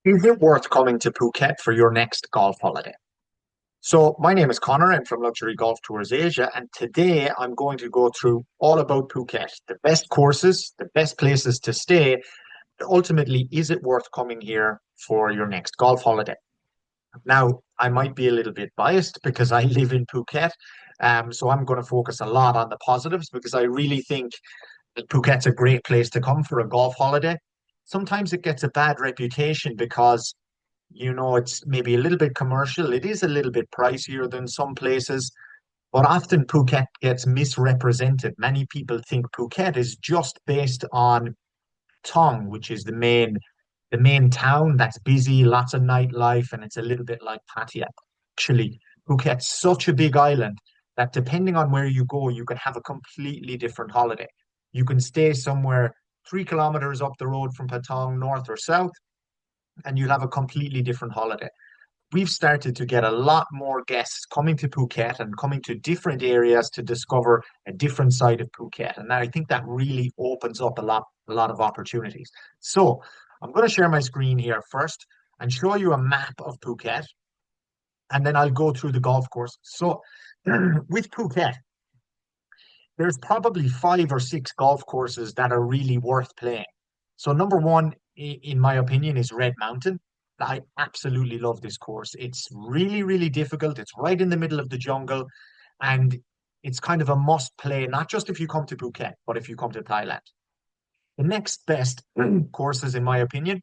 Is it worth coming to Phuket for your next golf holiday? So, my name is Connor. I'm from Luxury Golf Tours Asia, and today I'm going to go through all about Phuket, the best courses, the best places to stay. Ultimately, is it worth coming here for your next golf holiday? Now, I might be a little bit biased because I live in Phuket, so I'm going to focus a lot on the positives because I really think that Phuket's a great place to come for a golf holiday. Sometimes it gets a bad reputation because it's maybe a little bit commercial. It is a little bit pricier than some places, but often Phuket gets misrepresented. Many people think Phuket is just based on Patong, which is the main town that's busy, lots of nightlife, and it's a little bit like Pattaya. Actually, Phuket's such a big island that depending on where you go, you can have a completely different holiday. You can stay somewhere 3 kilometers up the road from Patong, north or south, and you'll have a completely different holiday. We've started to get a lot more guests coming to Phuket and coming to different areas to discover a different side of Phuket. And I think that really opens up a lot of opportunities. So I'm going to share my screen here first and show you a map of Phuket, and then I'll go through the golf course. So with Phuket, there's probably 5 or 6 golf courses that are really worth playing. So number one, in my opinion, is Red Mountain. I absolutely love this course. It's really, really difficult. It's right in the middle of the jungle, and it's kind of a must play, not just if you come to Phuket, but if you come to Thailand. The next best courses, in my opinion,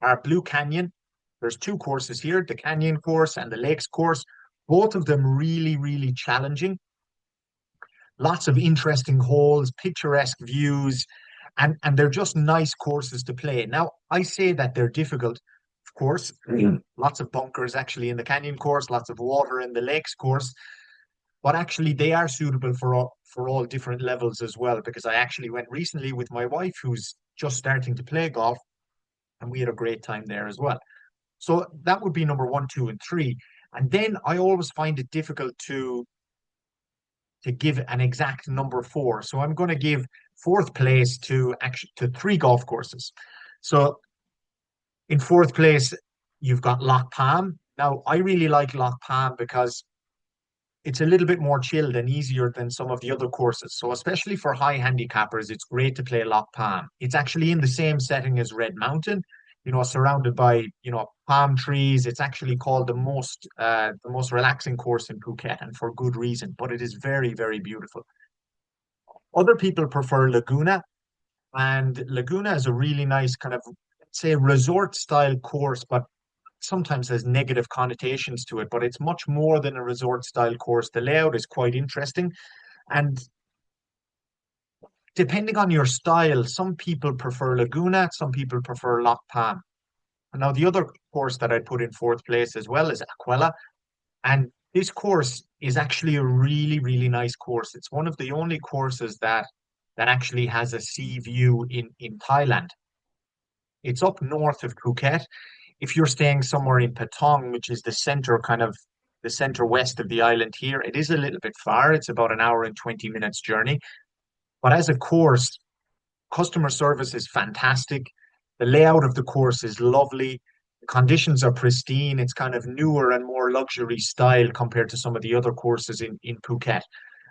are Blue Canyon. There's 2 courses here, the Canyon course and the Lakes course, both of them really, really challenging. Lots of interesting holes, picturesque views, and they're just nice courses to play. Now, I say that they're difficult, of course. Lots of bunkers actually in the Canyon course, lots of water in the Lakes course, but actually they are suitable for all different levels as well. Because I actually went recently with my wife, who's just starting to play golf, and we had a great time there as well. So that would be number one, two, and three. And then I always find it difficult to give an exact number four. So I'm going to give fourth place to 3 golf courses. So in fourth place, you've got Loch Palm. Now, I really like Loch Palm because it's a little bit more chilled and easier than some of the other courses. So especially for high handicappers, it's great to play Loch Palm. It's actually in the same setting as Red Mountain, surrounded by, palm trees. It's actually called the most relaxing course in Phuket, and for good reason, but it is very, very beautiful. Other people prefer Laguna, and Laguna is a really nice kind of, say, resort style course, but sometimes has negative connotations to it, but it's much more than a resort style course. The layout is quite interesting. And depending on your style, some people prefer Laguna, some people prefer Loch Palm. And now, the other course that I'd put in fourth place as well is Aquella. And this course is actually a really, really nice course. It's one of the only courses that actually has a sea view in Thailand. It's up north of Phuket. If you're staying somewhere in Patong, which is the center, kind of the center west of the island here, it is a little bit far. It's about an hour and 20 minutes journey. But as a course, customer service is fantastic. The layout of the course is lovely. The conditions are pristine. It's kind of newer and more luxury style compared to some of the other courses in Phuket.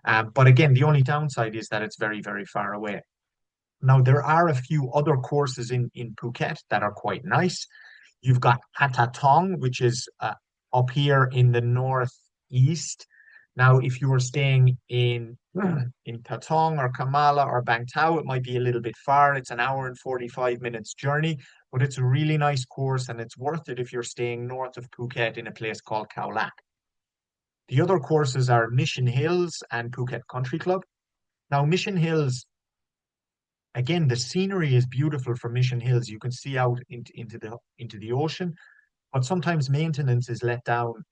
But again, the only downside is that it's very, very far away. Now, there are a few other courses in Phuket that are quite nice. You've got Patong, which is up here in the northeast. Now, if you were staying in Patong or Kamala or Bang Tao, it might be a little bit far. It's an hour and 45 minutes journey, but it's a really nice course, and it's worth it if you're staying north of Phuket in a place called Khao Lak. The other courses are Mission Hills and Phuket Country Club. Now, Mission Hills, again, the scenery is beautiful for Mission Hills. You can see out into the ocean, but sometimes maintenance is let down.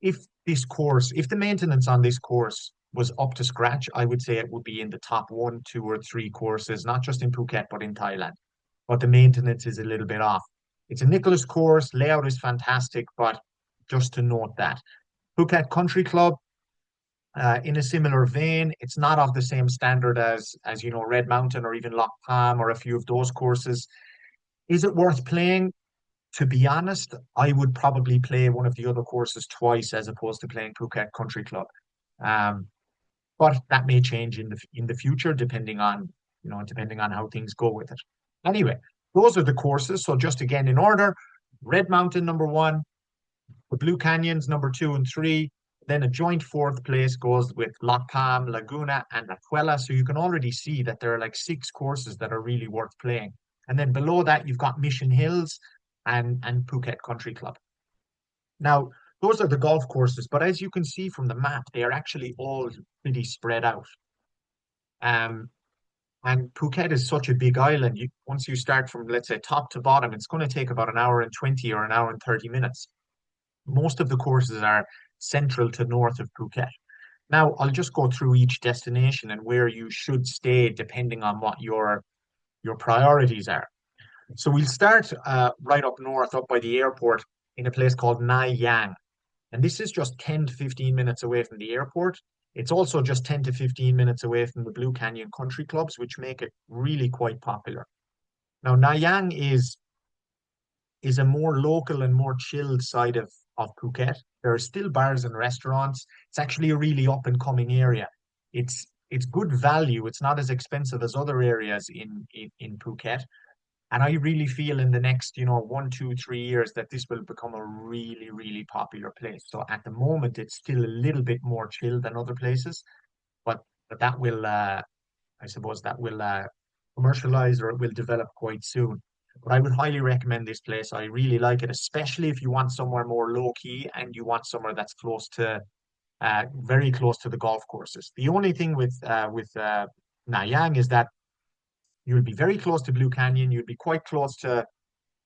If the maintenance on this course was up to scratch, I would say it would be in the top one, two, or three courses, not just in Phuket, but in Thailand. But the maintenance is a little bit off. It's a Nicholas course, layout is fantastic, but just to note that. Phuket Country Club, in a similar vein, it's not of the same standard as Red Mountain or even Loch Palm or a few of those courses. Is it worth playing? To be honest, I would probably play one of the other courses twice as opposed to playing Phuket Country Club. Um, but that may change in the future depending on depending on how things go with it. Anyway, those are the courses. So just again in order: Red Mountain number one, the Blue Canyons number two and three. Then a joint fourth place goes with Loch Palm, Laguna, and Aquella. So you can already see that there are like six courses that are really worth playing. And then below that, you've got Mission Hills and Phuket Country Club. Now, those are the golf courses, but as you can see from the map, they are actually all pretty spread out. Um, and Phuket is such a big island. Once you start from, let's say, top to bottom, it's going to take about an hour and 20 or an hour and 30 minutes. Most of the courses are central to north of Phuket. Now, I'll just go through each destination and where you should stay depending on what your priorities are. So we'll start right up north, up by the airport, in a place called Nai Yang. And this is just 10 to 15 minutes away from the airport. It's also just 10 to 15 minutes away from the Blue Canyon country clubs, which make it really quite popular. Now, Nayang is a more local and more chilled side of Phuket. There are still bars and restaurants. It's actually a really up and coming area. It's good value. It's not as expensive as other areas in Phuket. And I really feel in the next, 1, 2, 3 years that this will become a really, really popular place. So at the moment, it's still a little bit more chill than other places, but that will, I suppose, that will commercialize or it will develop quite soon. But I would highly recommend this place. I really like it, especially if you want somewhere more low key and you want somewhere that's very close to the golf courses. The only thing with Nanyang is that you'll be very close to Blue Canyon. You'll be quite close to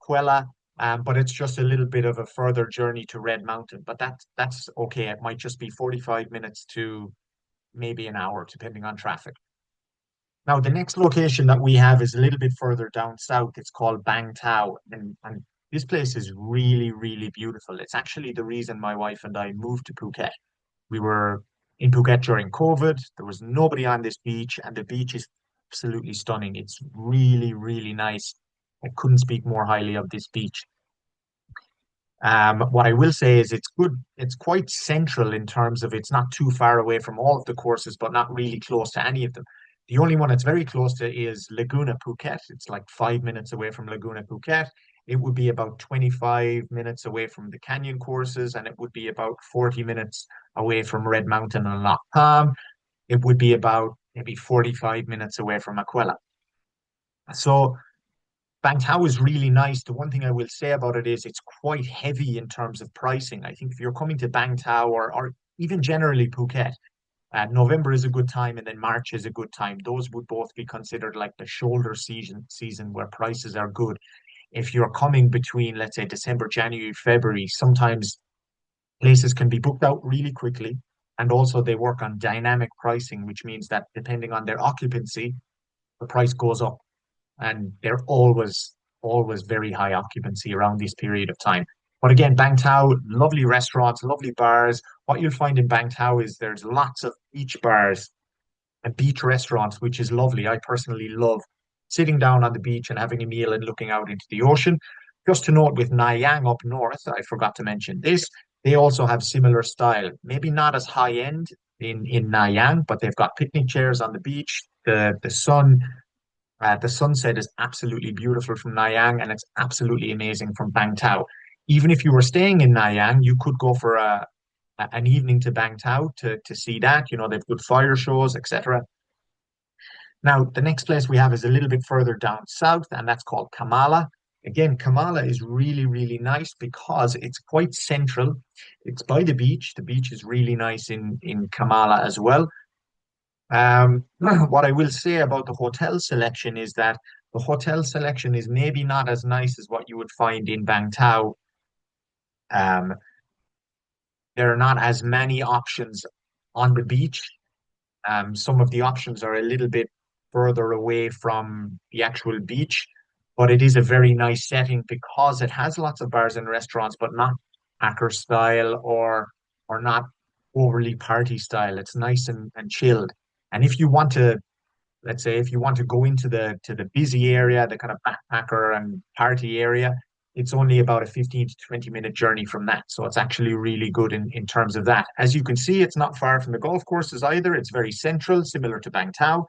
Aquella, but it's just a little bit of a further journey to Red Mountain. But that's okay. It might just be 45 minutes to maybe an hour, depending on traffic. Now, the next location that we have is a little bit further down south. It's called Bang Tao, and this place is really, really beautiful. It's actually the reason my wife and I moved to Phuket. We were in Phuket during COVID. There was nobody on this beach, and the beach is absolutely stunning. It's really, really nice. I couldn't speak more highly of this beach. What I will say is it's good. It's quite central in terms of it's not too far away from all of the courses, but not really close to any of them. The only one that's very close to is Laguna Phuket. It's like 5 minutes away from Laguna Phuket. It would be about 25 minutes away from the canyon courses, and it would be about 40 minutes away from Red Mountain and Loch Palm. It would be about maybe 45 minutes away from Aquella. So Bangtao is really nice. The one thing I will say about it is it's quite heavy in terms of pricing. I think if you're coming to Bangtao or even generally Phuket, November is a good time and then March is a good time. Those would both be considered like the shoulder season where prices are good. If you're coming between, let's say, December, January, February, sometimes places can be booked out really quickly. And also they work on dynamic pricing, which means that depending on their occupancy, the price goes up. And they're always very high occupancy around this period of time. But again, Bangtao, lovely restaurants, lovely bars. What you'll find in Bangtao is there's lots of beach bars and beach restaurants, which is lovely. I personally love sitting down on the beach and having a meal and looking out into the ocean. Just to note, with Nanyang up north, I forgot to mention this, they also have similar style. Maybe not as high end in Nanyang, but they've got picnic chairs on the beach. The sunset is absolutely beautiful from Nanyang, and it's absolutely amazing from Bangtao. Even if you were staying in Nanyang, you could go for an evening to Bangtao to see that. They've good fire shows, etc. Now, the next place we have is a little bit further down south, and that's called Kamala. Again, Kamala is really, really nice because it's quite central. It's by the beach. The beach is really nice in Kamala as well. What I will say about the hotel selection is that the hotel selection is maybe not as nice as what you would find in Bangtao. Um, there are not as many options on the beach. Some of the options are a little bit further away from the actual beach, but it is a very nice setting because it has lots of bars and restaurants, but not hacker style or not overly party style. It's nice and chilled. And if you want to, let's say, if you want to go into the busy area, the kind of backpacker and party area, it's only about a 15 to 20 minute journey from that. So it's actually really good in terms of that. As you can see, it's not far from the golf courses either. It's very central, similar to Bang Tao.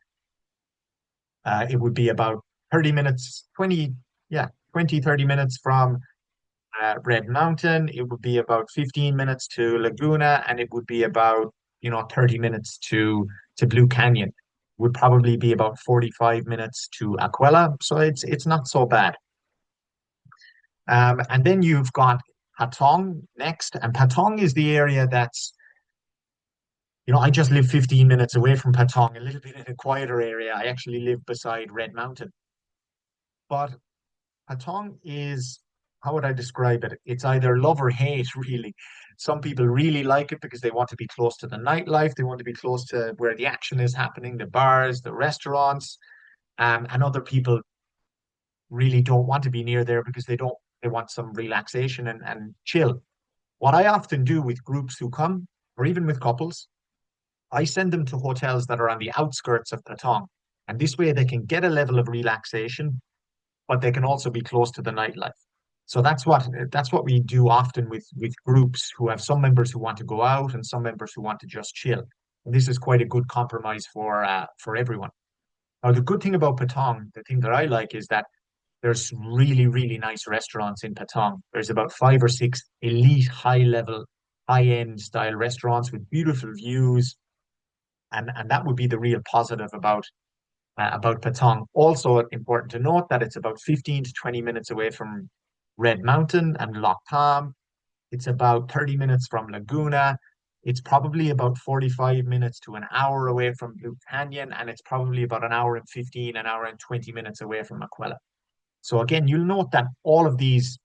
It would be about 30 minutes, 20, yeah, 20, 30 minutes from Red Mountain. It would be about 15 minutes to Laguna, and it would be about, 30 minutes to Blue Canyon. Would probably be about 45 minutes to Aquella. So it's not so bad. And then you've got Patong next, and Patong is the area that's, I just live 15 minutes away from Patong, a little bit in a quieter area. I actually live beside Red Mountain. But Patong is, how would I describe it? It's either love or hate, really. Some people really like it because they want to be close to the nightlife, they want to be close to where the action is happening, the bars, the restaurants, and other people really don't want to be near there because they want some relaxation and chill. What I often do with groups who come, or even with couples, I send them to hotels that are on the outskirts of Patong. And this way they can get a level of relaxation, but they can also be close to the nightlife. So that's what we do often with groups who have some members who want to go out and some members who want to just chill. And this is quite a good compromise for everyone. Now, the good thing about Patong, the thing that I like is that there's really, really nice restaurants in Patong. There's about five or six elite, high level, high end style restaurants with beautiful views, and that would be the real positive about Patong. Also important to note that it's about 15 to 20 minutes away from Red Mountain and Loch Palm. It's about 30 minutes from Laguna. It's probably about 45 minutes to an hour away from Blue Canyon, and it's probably about an hour and 15, an hour and 20 minutes away from Aquella. So again, you'll note that all of these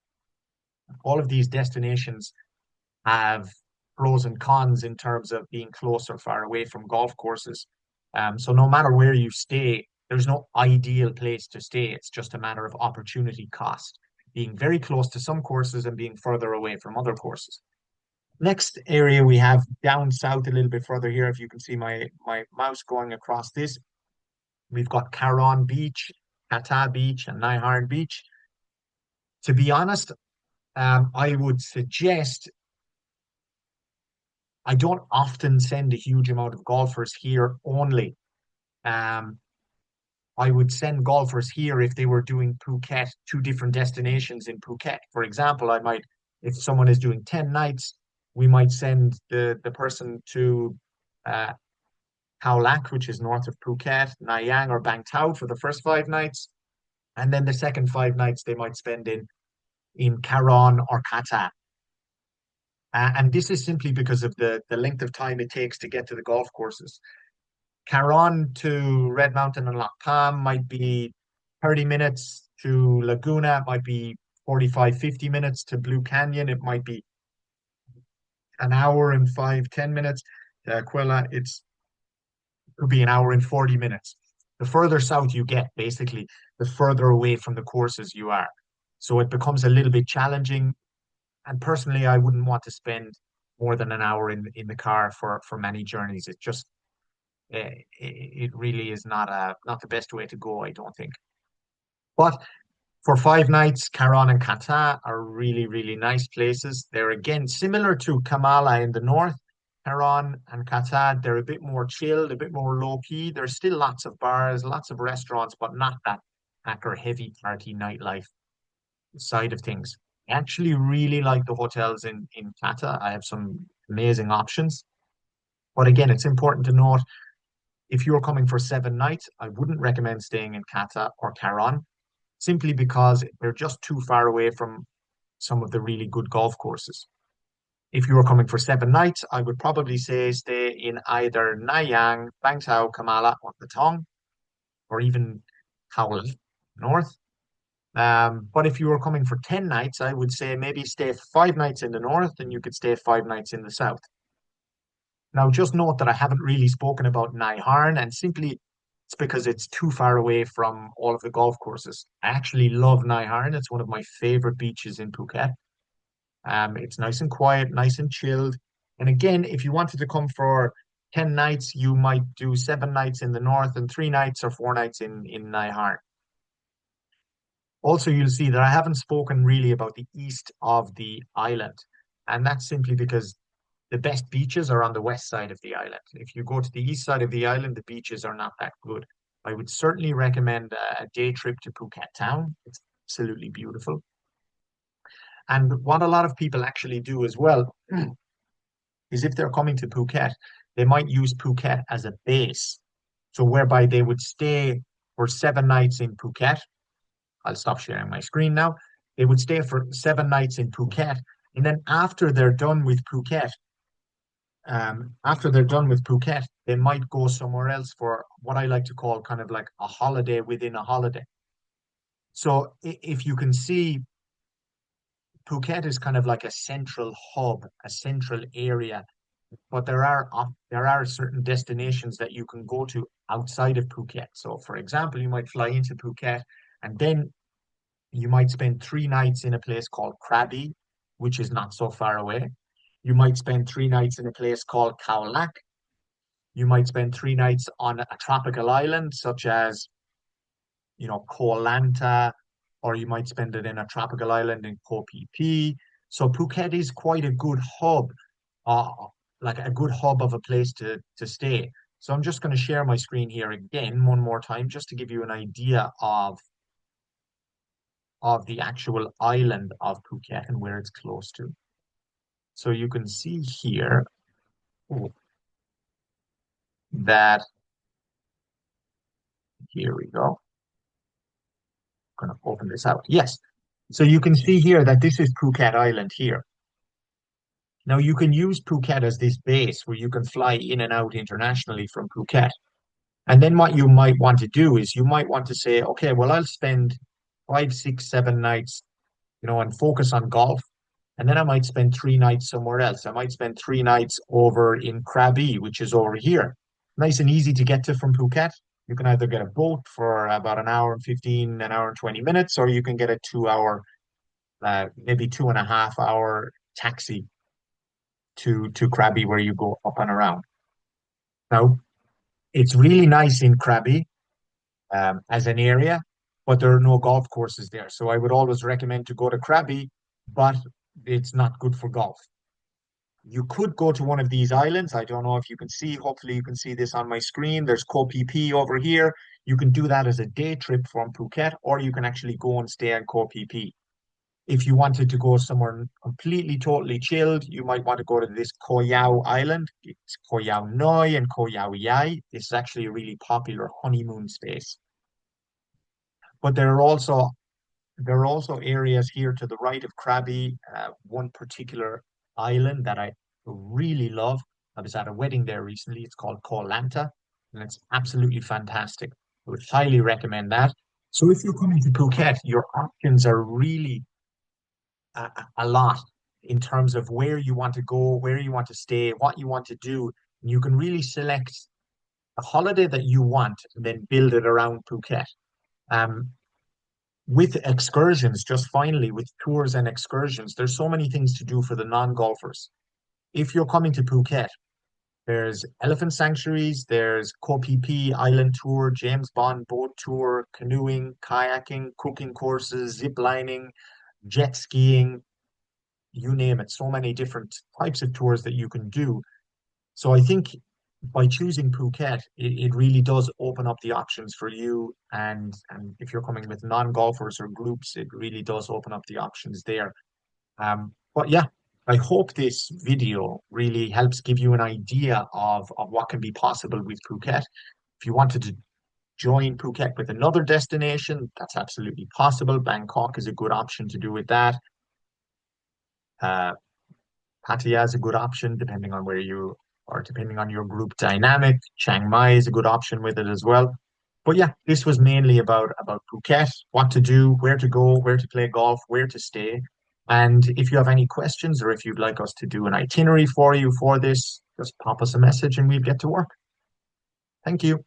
destinations have pros and cons in terms of being close or far away from golf courses. So no matter where you stay, there's no ideal place to stay. It's just a matter of opportunity cost, being very close to some courses and being further away from other courses. Next area we have down south a little bit further here, if you can see my mouse going across this, we've got Karon Beach, Kata Beach, and Naiharn Beach. To be honest, I would suggest I don't often send a huge amount of golfers here only. Um, I would send golfers here if they were doing Phuket, two different destinations in Phuket. For example, if someone is doing 10 nights, we might send the person to uh, Khao Lak, which is north of Phuket, Nai or Bang Tao for the first 5 nights. And then the second 5 nights they might spend in Karon or Kata. And this is simply because of the length of time it takes to get to the golf courses. Karon to Red Mountain and Loch Palm might be 30 minutes, to Laguna might be 45, 50 minutes, to Blue Canyon it might be an hour and 5, 10 minutes. To Aquella, could be an hour and 40 minutes. The further south you get, basically, the further away from the courses you are. So it becomes a little bit challenging. And personally, I wouldn't want to spend more than an hour in the car for many journeys. It really is not the best way to go, I don't think. But for 5 nights, Karon and Kata are really, really nice places. They're again similar to Kamala in the north. Karon and Kata, they're a bit more chilled, a bit more low key. There's still lots of bars, lots of restaurants, but not that hacker heavy party nightlife side of things. I actually really like the hotels in Kata. I have some amazing options. But again, it's important to note if you're coming for 7 nights, I wouldn't recommend staying in Kata or Karon simply because they're just too far away from some of the really good golf courses. If you were coming for 7 nights, I would probably say stay in either Nanyang, Bang Tao, Kamala, or Patong, or even Khao Lak North. But if you were coming for 10 nights, I would say maybe stay 5 nights in the north and you could stay 5 nights in the south. Now, just note that I haven't really spoken about Nai Harn, and simply it's because it's too far away from all of the golf courses. I actually love Nai Harn. It's one of my favorite beaches in Phuket. It's nice and quiet, nice and chilled. And again, if you wanted to come for 10 nights, you might do 7 nights in the north and 3 nights or 4 nights in Nai Harn. Also, you'll see that I haven't spoken really about the east of the island, and that's simply because the best beaches are on the west side of the island. If you go to the east side of the island, the beaches are not that good. I would certainly recommend a day trip to Phuket town. It's absolutely beautiful. And what a lot of people actually do as well is if they're coming to Phuket, they might use Phuket as a base. So whereby they would stay for 7 nights in Phuket. I'll stop sharing my screen now. They would stay for 7 nights in Phuket. And then after they're done with Phuket, they might go somewhere else for what I like to call kind of like a holiday within a holiday. So if you can see, Phuket is kind of like a central hub, a central area, but there are certain destinations that you can go to outside of Phuket. So, for example, you might fly into Phuket, and then you might spend 3 nights in a place called Krabi, which is not so far away. You might spend 3 nights in a place called Khao Lak. You might spend 3 nights on a tropical island, such as, Koh Lanta, or you might spend it in a tropical island in Koh Phi Phi. So Phuket is quite a good hub, uh, like a good hub of a place to stay. So I'm just going to share my screen here again one more time, just to give you an idea of the actual island of Phuket and where it's close to. So you can see here, oh, that here we go. I'm going to open this out. Yes. So you can see here that this is Phuket Island here. Now you can use Phuket as this base where you can fly in and out internationally from Phuket. And then what you might want to do is you might want to say, okay, well, I'll spend 5, 6, 7 nights, and focus on golf. And then I might spend 3 nights somewhere else. I might spend 3 nights over in Krabi, which is over here. Nice and easy to get to from Phuket. You can either get a boat for about an hour and 15, an hour and 20 minutes, or you can get a 2 hour, maybe 2.5 hour taxi to Krabi where you go up and around. Now, it's really nice in Krabi as an area, but there are no golf courses there. So I would always recommend to go to Krabi, but it's not good for golf. You could go to one of these islands. I don't know if you can see, hopefully you can see this on my screen. There's Koh Phi Phi over here. You can do that as a day trip from Phuket, or you can actually go and stay on Koh Phi Phi. If you wanted to go somewhere completely, totally chilled, you might want to go to this Koh Yao Island. It's Koh Yao Noi and Koh Yao Yai. This is actually a really popular honeymoon space. But there are also areas here to the right of Krabi, one particular island that I really love. I was at a wedding there recently. It's called Koh Lanta, and it's absolutely fantastic. I would highly recommend that. So if you're coming to Phuket, your options are really a lot in terms of where you want to go, where you want to stay, what you want to do. And you can really select a holiday that you want and then build it around Phuket. Um, with excursions, just finally, with tours and excursions, there's so many things to do for the non-golfers. If you're coming to Phuket, there's elephant sanctuaries, there's Koh Phi Phi Island Tour, James Bond boat tour, canoeing, kayaking, cooking courses, zip lining, jet skiing, you name it, so many different types of tours that you can do. So I think by choosing Phuket, it really does open up the options for you. And if you're coming with non-golfers or groups, it really does open up the options there. But yeah, I hope this video really helps give you an idea of what can be possible with Phuket. If you wanted to join Phuket with another destination, that's absolutely possible. Bangkok is a good option to do with that. Uh, Pattaya is a good option depending on where you or depending on your group dynamic. Chiang Mai is a good option with it as well. But yeah, this was mainly about Phuket, what to do, where to go, where to play golf, where to stay. And if you have any questions or if you'd like us to do an itinerary for you for this, just pop us a message and we'll get to work. Thank you.